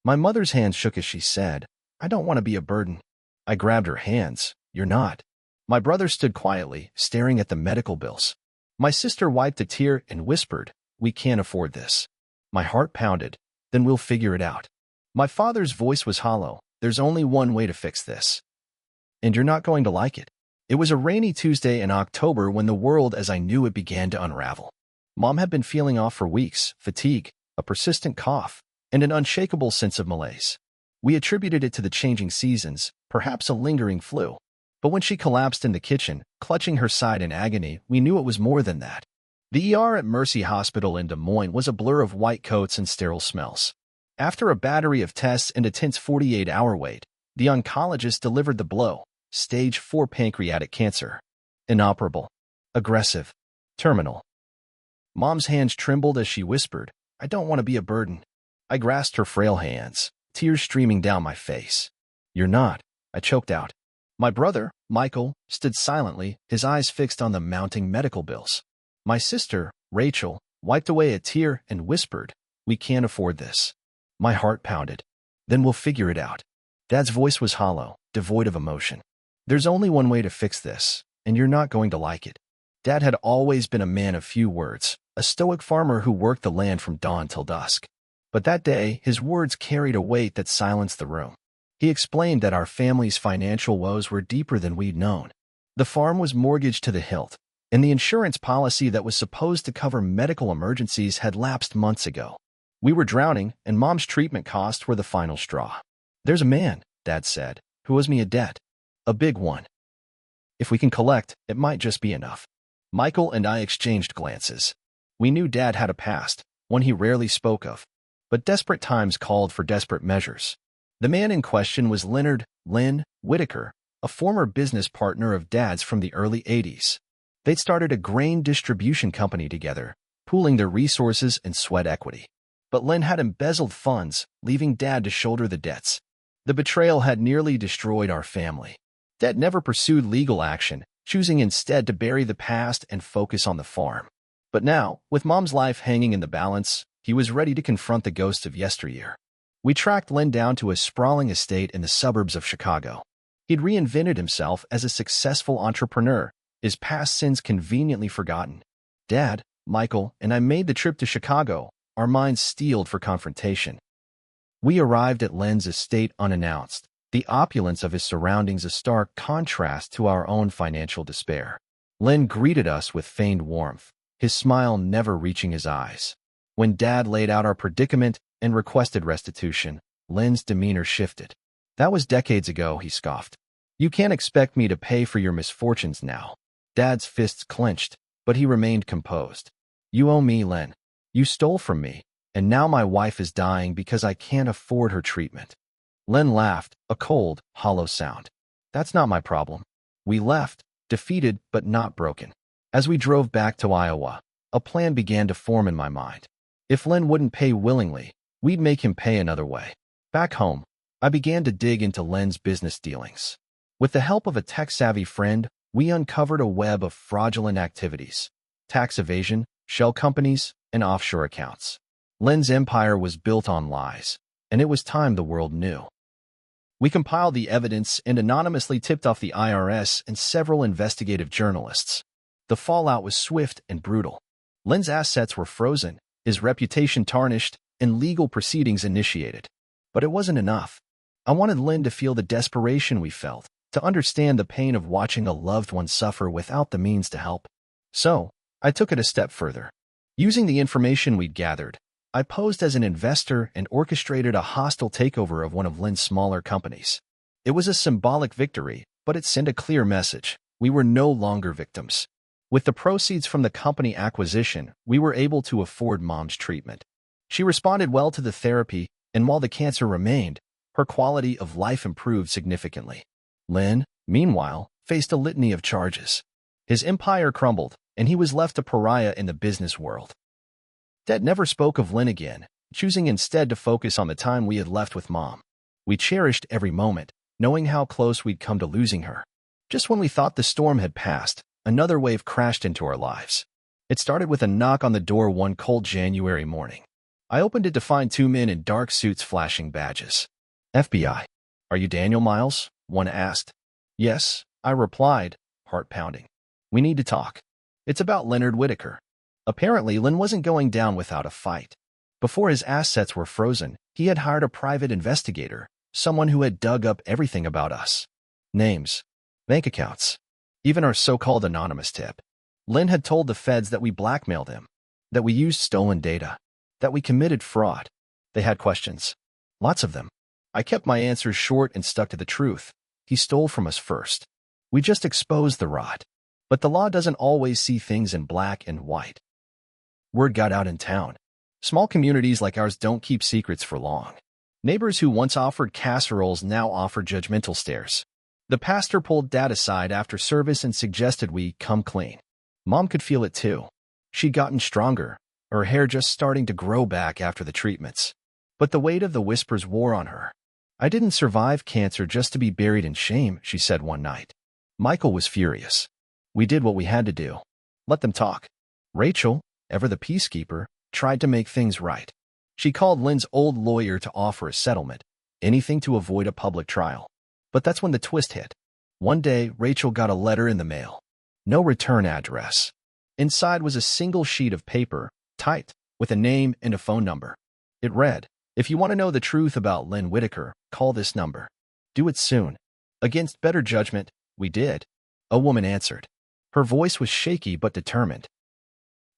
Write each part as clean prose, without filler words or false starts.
My mother's hand shook as she said, "I don't want to be a burden." I grabbed her hands. "You're not." My brother stood quietly, staring at the medical bills. My sister wiped a tear and whispered, "We can't afford this." My heart pounded. "Then we'll figure it out." My father's voice was hollow. "There's only one way to fix this. And you're not going to like it." It was a rainy Tuesday in October when the world as I knew it began to unravel. Mom had been feeling off for weeks, fatigue, a persistent cough, and an unshakable sense of malaise. We attributed it to the changing seasons, perhaps a lingering flu. But when she collapsed in the kitchen, clutching her side in agony, we knew it was more than that. The ER at Mercy Hospital in Des Moines was a blur of white coats and sterile smells. After a battery of tests and a tense 48-hour wait, the oncologist delivered the blow: stage 4 pancreatic cancer. Inoperable. Aggressive. Terminal. Mom's hands trembled as she whispered, "I don't want to be a burden." I grasped her frail hands, tears streaming down my face. "You're not," I choked out. My brother, Michael, stood silently, his eyes fixed on the mounting medical bills. My sister, Rachel, wiped away a tear and whispered, "We can't afford this." My heart pounded. "Then we'll figure it out." Dad's voice was hollow, devoid of emotion. "There's only one way to fix this, and you're not going to like it." Dad had always been a man of few words, a stoic farmer who worked the land from dawn till dusk. But that day, his words carried a weight that silenced the room. He explained that our family's financial woes were deeper than we'd known. The farm was mortgaged to the hilt, and the insurance policy that was supposed to cover medical emergencies had lapsed months ago. We were drowning, and Mom's treatment costs were the final straw. "There's a man," Dad said, "who owes me a debt. A big one. If we can collect, it might just be enough." Michael and I exchanged glances. We knew Dad had a past, one he rarely spoke of. But desperate times called for desperate measures. The man in question was Leonard "Len" Whitaker, a former business partner of Dad's from the early 80s. They'd started a grain distribution company together, pooling their resources and sweat equity. But Len had embezzled funds, leaving Dad to shoulder the debts. The betrayal had nearly destroyed our family. Dad never pursued legal action, choosing instead to bury the past and focus on the farm. But now, with Mom's life hanging in the balance, he was ready to confront the ghosts of yesteryear. We tracked Len down to a sprawling estate in the suburbs of Chicago. He'd reinvented himself as a successful entrepreneur, his past sins conveniently forgotten. Dad, Michael, and I made the trip to Chicago, our minds steeled for confrontation. We arrived at Len's estate unannounced, the opulence of his surroundings a stark contrast to our own financial despair. Len greeted us with feigned warmth, his smile never reaching his eyes. When Dad laid out our predicament and requested restitution, Len's demeanor shifted. "That was decades ago," he scoffed. "You can't expect me to pay for your misfortunes now." Dad's fists clenched, but he remained composed. "You owe me, Len. You stole from me, and now my wife is dying because I can't afford her treatment." Len laughed, a cold, hollow sound. "That's not my problem." We left, defeated but not broken. As we drove back to Iowa, a plan began to form in my mind. If Len wouldn't pay willingly, we'd make him pay another way. Back home, I began to dig into Len's business dealings. With the help of a tech-savvy friend, we uncovered a web of fraudulent activities: tax evasion, shell companies, and offshore accounts. Len's empire was built on lies, and it was time the world knew. We compiled the evidence and anonymously tipped off the IRS and several investigative journalists. The fallout was swift and brutal. Len's assets were frozen, his reputation tarnished, and legal proceedings initiated. But it wasn't enough. I wanted Len to feel the desperation we felt, to understand the pain of watching a loved one suffer without the means to help. So, I took it a step further. Using the information we'd gathered, I posed as an investor and orchestrated a hostile takeover of one of Len's smaller companies. It was a symbolic victory, but it sent a clear message: we were no longer victims. With the proceeds from the company acquisition, we were able to afford Mom's treatment. She responded well to the therapy, and while the cancer remained, her quality of life improved significantly. Len, meanwhile, faced a litany of charges. His empire crumbled, and he was left a pariah in the business world. Dad never spoke of Len again, choosing instead to focus on the time we had left with Mom. We cherished every moment, knowing how close we'd come to losing her. Just when we thought the storm had passed, another wave crashed into our lives. It started with a knock on the door one cold January morning. I opened it to find two men in dark suits flashing badges. FBI. Are you Daniel Miles? One asked. Yes, I replied, heart pounding. We need to talk. It's about Leonard Whitaker. Apparently, Lynn wasn't going down without a fight. Before his assets were frozen, he had hired a private investigator, someone who had dug up everything about us. Names, bank accounts, even our so-called anonymous tip. Lynn had told the feds that we blackmailed him, that we used stolen data, that we committed fraud. They had questions. Lots of them. I kept my answers short and stuck to the truth. He stole from us first. We just exposed the rot. But the law doesn't always see things in black and white. Word got out in town. Small communities like ours don't keep secrets for long. Neighbors who once offered casseroles now offer judgmental stares. The pastor pulled Dad aside after service and suggested we come clean. Mom could feel it too. She'd gotten stronger, her hair just starting to grow back after the treatments. But the weight of the whispers wore on her. I didn't survive cancer just to be buried in shame, she said one night. Michael was furious. We did what we had to do. Let them talk. Rachel, ever the peacekeeper, tried to make things right. She called Lynn's old lawyer to offer a settlement, anything to avoid a public trial. But that's when the twist hit. One day, Rachel got a letter in the mail. No return address. Inside was a single sheet of paper, typed, with a name and a phone number. It read, "If you want to know the truth about Lynn Whitaker, call this number. Do it soon." Against better judgment, we did. A woman answered. Her voice was shaky but determined.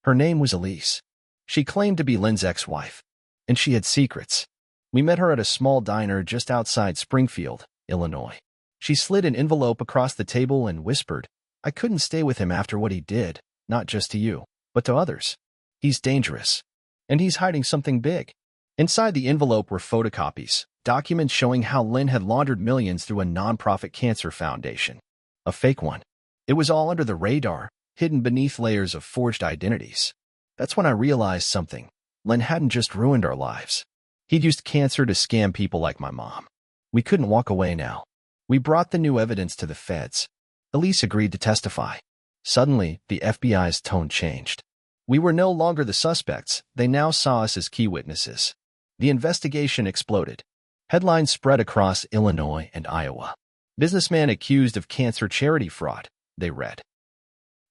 Her name was Elise. She claimed to be Lynn's ex-wife, and she had secrets. We met her at a small diner just outside Springfield, Illinois. She slid an envelope across the table and whispered, "I couldn't stay with him after what he did, not just to you, but to others. He's dangerous, and he's hiding something big." Inside the envelope were photocopies, documents showing how Lynn had laundered millions through a nonprofit cancer foundation. A fake one. It was all under the radar, hidden beneath layers of forged identities. That's when I realized something. Lynn hadn't just ruined our lives. He'd used cancer to scam people like my mom. We couldn't walk away now. We brought the new evidence to the feds. Elise agreed to testify. Suddenly, the FBI's tone changed. We were no longer the suspects. They now saw us as key witnesses. The investigation exploded. Headlines spread across Illinois and Iowa. Businessman accused of cancer charity fraud, they read.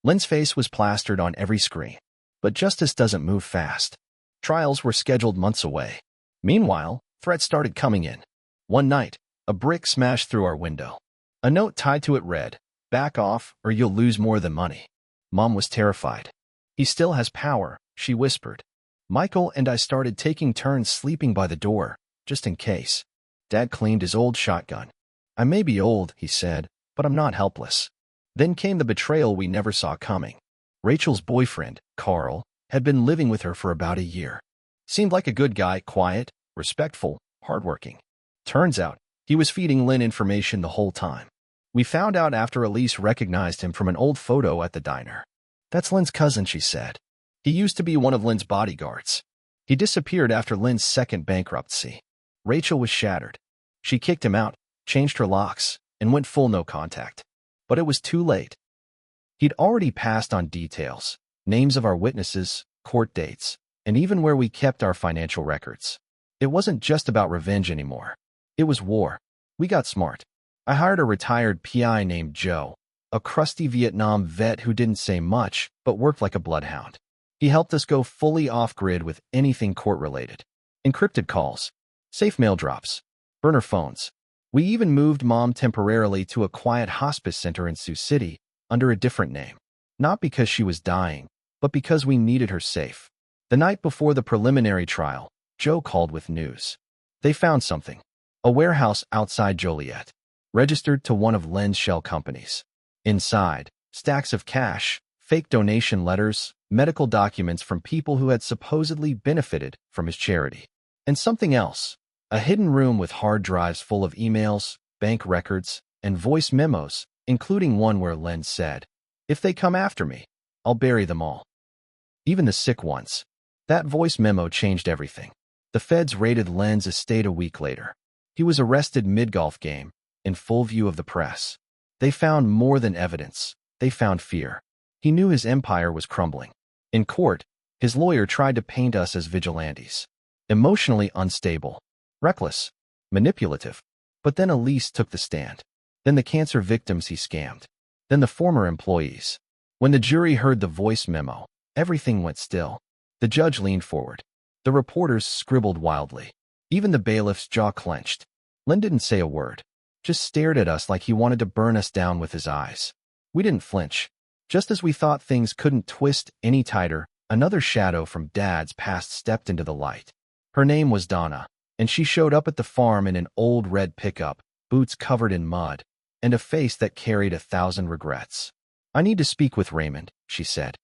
Lynn's face was plastered on every screen. But justice doesn't move fast. Trials were scheduled months away. Meanwhile, threats started coming in. One night, a brick smashed through our window. A note tied to it read, "Back off, or you'll lose more than money." Mom was terrified. "He still has power," she whispered. Michael and I started taking turns sleeping by the door, just in case. Dad cleaned his old shotgun. "I may be old," he said, "but I'm not helpless." Then came the betrayal we never saw coming. Rachel's boyfriend, Carl, had been living with her for about a year. Seemed like a good guy, quiet, respectful, hardworking. Turns out, he was feeding Lynn information the whole time. We found out after Elise recognized him from an old photo at the diner. "That's Lynn's cousin," she said. "He used to be one of Lynn's bodyguards. He disappeared after Lynn's second bankruptcy." Rachel was shattered. She kicked him out, changed her locks, and went full no contact. But it was too late. He'd already passed on details, names of our witnesses, court dates, and even where we kept our financial records. It wasn't just about revenge anymore. It was war. We got smart. I hired a retired PI named Joe, a crusty Vietnam vet who didn't say much, but worked like a bloodhound. He helped us go fully off-grid with anything court-related. Encrypted calls, safe mail drops, burner phones. We even moved Mom temporarily to a quiet hospice center in Sioux City under a different name. Not because she was dying, but because we needed her safe. The night before the preliminary trial, Joe called with news. They found something. A warehouse outside Joliet, registered to one of Lynn's shell companies. Inside, stacks of cash, fake donation letters, medical documents from people who had supposedly benefited from his charity. And something else. A hidden room with hard drives full of emails, bank records, and voice memos, including one where Lynn said, "If they come after me, I'll bury them all. Even the sick ones." That voice memo changed everything. The feds raided Lynn's estate a week later. He was arrested mid-golf game, in full view of the press. They found more than evidence. They found fear. He knew his empire was crumbling. In court, his lawyer tried to paint us as vigilantes. Emotionally unstable, reckless, manipulative. But then Elise took the stand. Then the cancer victims he scammed. Then the former employees. When the jury heard the voice memo, everything went still. The judge leaned forward. The reporters scribbled wildly. Even the bailiff's jaw clenched. Len didn't say a word, just stared at us like he wanted to burn us down with his eyes. We didn't flinch. Just as we thought things couldn't twist any tighter, another shadow from Dad's past stepped into the light. Her name was Donna, and she showed up at the farm in an old red pickup, boots covered in mud, and a face that carried 1,000 regrets. "I need to speak with Raymond," she said.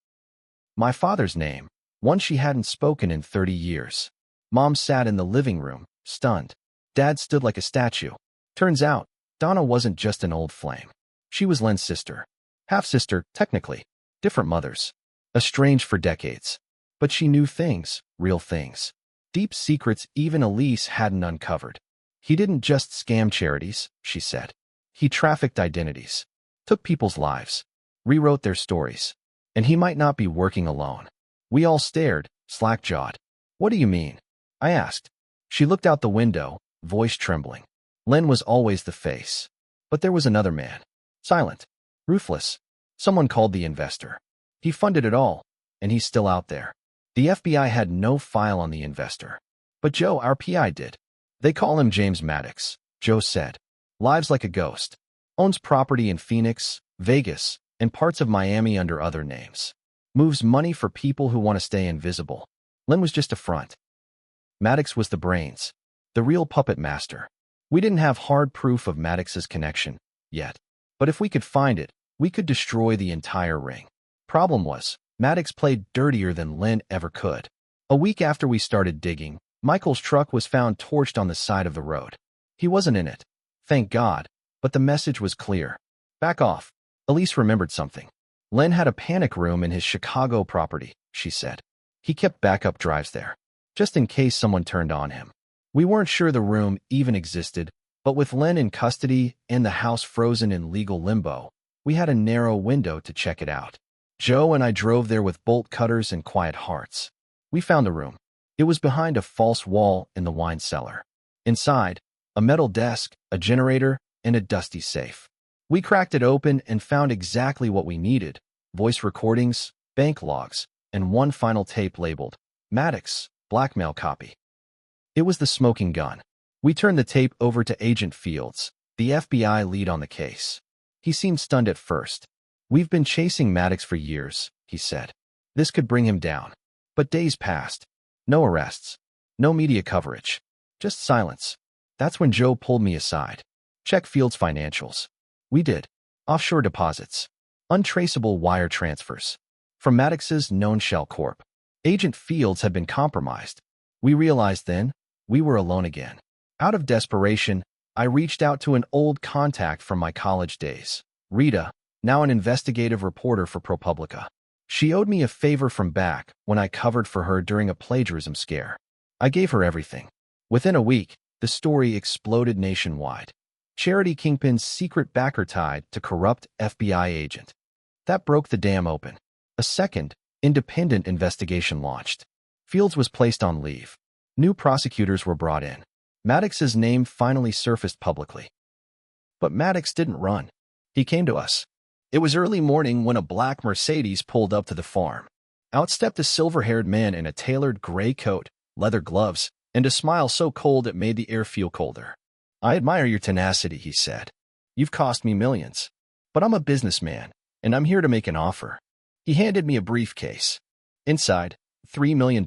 My father's name, one she hadn't spoken in 30 years. Mom sat in the living room, stunned. Dad stood like a statue. Turns out, Donna wasn't just an old flame. She was Len's sister. Half-sister, technically. Different mothers. Estranged for decades. But she knew things, real things. Deep secrets even Elise hadn't uncovered. He didn't just scam charities, she said. He trafficked identities. Took people's lives. Rewrote their stories. And he might not be working alone. We all stared, slack-jawed. "What do you mean?" I asked. She looked out the window, voice trembling. Len was always the face. But there was another man. Silent. Ruthless. Someone called the investor. He funded it all, and he's still out there. The FBI had no file on the investor. But Joe, our PI, did. "They call him James Maddox," Joe said. "Lives like a ghost. Owns property in Phoenix, Vegas, and parts of Miami under other names. Moves money for people who want to stay invisible." Len was just a front. Maddox was the brains. The real puppet master. We didn't have hard proof of Maddox's connection, yet. But if we could find it, we could destroy the entire ring. Problem was, Maddox played dirtier than Len ever could. A week after we started digging, Michael's truck was found torched on the side of the road. He wasn't in it. Thank God. But the message was clear. "Back off." Elise remembered something. Len had a panic room in his Chicago property, she said. He kept backup drives there, just in case someone turned on him. We weren't sure the room even existed, but with Len in custody and the house frozen in legal limbo, we had a narrow window to check it out. Joe and I drove there with bolt cutters and quiet hearts. We found the room. It was behind a false wall in the wine cellar. Inside, a metal desk, a generator, and a dusty safe. We cracked it open and found exactly what we needed: voice recordings, bank logs, and one final tape labeled Maddox, blackmail copy. It was the smoking gun. We turned the tape over to Agent Fields, the FBI lead on the case. He seemed stunned at first. "We've been chasing Maddox for years," he said. "This could bring him down." But days passed. No arrests. No media coverage. Just silence. That's when Joe pulled me aside. "Check Fields' financials." We did. Offshore deposits. Untraceable wire transfers. From Maddox's known shell corp. Agent Fields had been compromised. We realized then, we were alone again. Out of desperation, I reached out to an old contact from my college days, Rita, now an investigative reporter for ProPublica. She owed me a favor from back when I covered for her during a plagiarism scare. I gave her everything. Within a week, the story exploded nationwide. Charity kingpin's secret backer tied to corrupt FBI agent. That broke the dam open. A second, independent investigation launched. Fields was placed on leave. New prosecutors were brought in. Maddox's name finally surfaced publicly. But Maddox didn't run. He came to us. It was early morning when a black Mercedes pulled up to the farm. Out stepped a silver-haired man in a tailored gray coat, leather gloves, and a smile so cold it made the air feel colder. "I admire your tenacity," he said. "You've cost me millions. But I'm a businessman, and I'm here to make an offer." He handed me a briefcase. Inside, $3 million.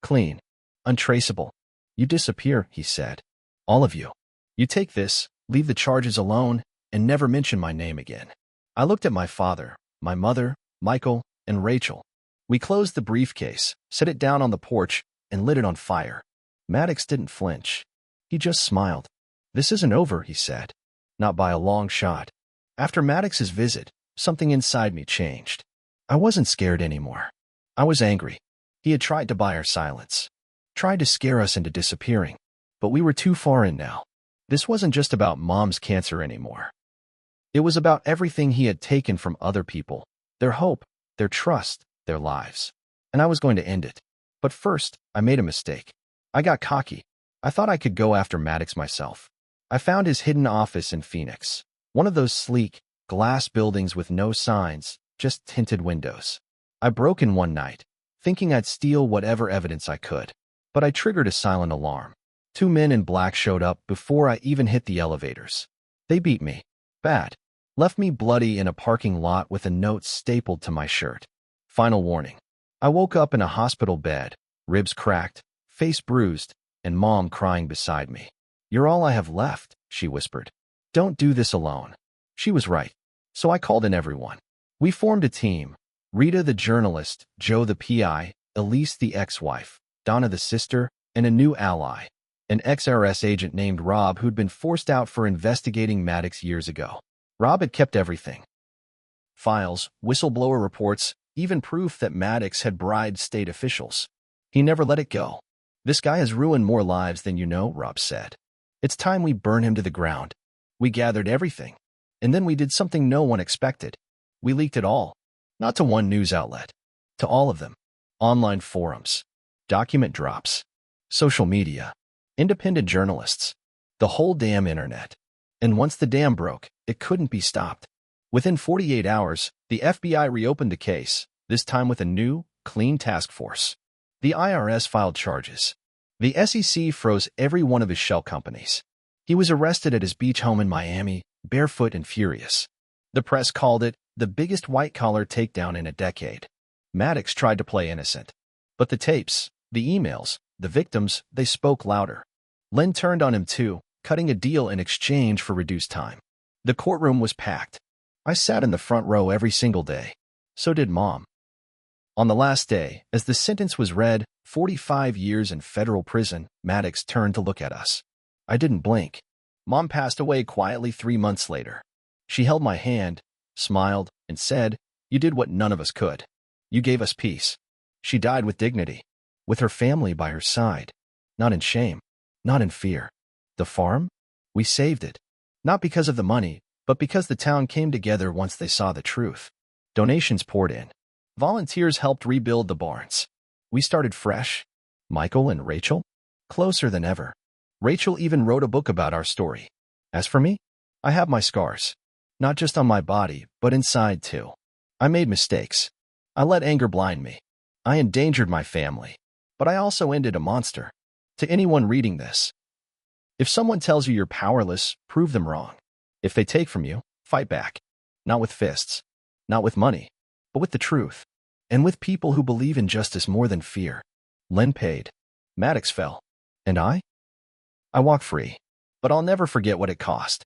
Clean. Untraceable. "You disappear," he said. "All of you. You take this, leave the charges alone, and never mention my name again." I looked at my father, my mother, Michael, and Rachel. We closed the briefcase, set it down on the porch, and lit it on fire. Maddox didn't flinch. He just smiled. "This isn't over," he said. "Not by a long shot." After Maddox's visit, something inside me changed. I wasn't scared anymore. I was angry. He had tried to buy our silence. Tried to scare us into disappearing. But we were too far in now. This wasn't just about Mom's cancer anymore. It was about everything he had taken from other people. Their hope, their trust, their lives. And I was going to end it. But first, I made a mistake. I got cocky. I thought I could go after Maddox myself. I found his hidden office in Phoenix, one of those sleek, glass buildings with no signs, just tinted windows. I broke in one night, thinking I'd steal whatever evidence I could, but I triggered a silent alarm. 2 men in black showed up before I even hit the elevators. They beat me. Bad. Left me bloody in a parking lot with a note stapled to my shirt. Final warning. I woke up in a hospital bed, ribs cracked, face bruised, and Mom crying beside me. "You're all I have left," she whispered. "Don't do this alone." She was right. So I called in everyone. We formed a team. Rita the journalist, Joe the PI, Elise the ex-wife, Donna the sister, and a new ally, an ex-IRS agent named Rob who'd been forced out for investigating Maddox years ago. Rob had kept everything. Files, whistleblower reports, even proof that Maddox had bribed state officials. He never let it go. "This guy has ruined more lives than you know," Rob said. "It's time we burn him to the ground." We gathered everything. And then we did something no one expected. We leaked it all. Not to one news outlet. To all of them. Online forums. Document drops. Social media. Independent journalists. The whole damn internet. And once the dam broke, it couldn't be stopped. Within 48 hours, the FBI reopened the case, this time with a new, clean task force. The IRS filed charges. The SEC froze every one of his shell companies. He was arrested at his beach home in Miami, barefoot and furious. The press called it the biggest white-collar takedown in a decade. Maddox tried to play innocent. But the tapes, the emails, the victims, they spoke louder. Len turned on him too, cutting a deal in exchange for reduced time. The courtroom was packed. I sat in the front row every single day. So did Mom. On the last day, as the sentence was read, 45 years in federal prison, Maddox turned to look at us. I didn't blink. Mom passed away quietly 3 months later. She held my hand, smiled, and said, "You did what none of us could. You gave us peace." She died with dignity, with her family by her side. Not in shame, not in fear. The farm? We saved it. Not because of the money, but because the town came together once they saw the truth. Donations poured in. Volunteers helped rebuild the barns. We started fresh. Michael and Rachel? Closer than ever. Rachel even wrote a book about our story. As for me, I have my scars. Not just on my body, but inside too. I made mistakes. I let anger blind me. I endangered my family. But I also ended a monster. To anyone reading this, if someone tells you you're powerless, prove them wrong. If they take from you, fight back. Not with fists. Not with money. But with the truth. And with people who believe in justice more than fear. Len paid. Maddox fell. And I? I walk free. But I'll never forget what it cost.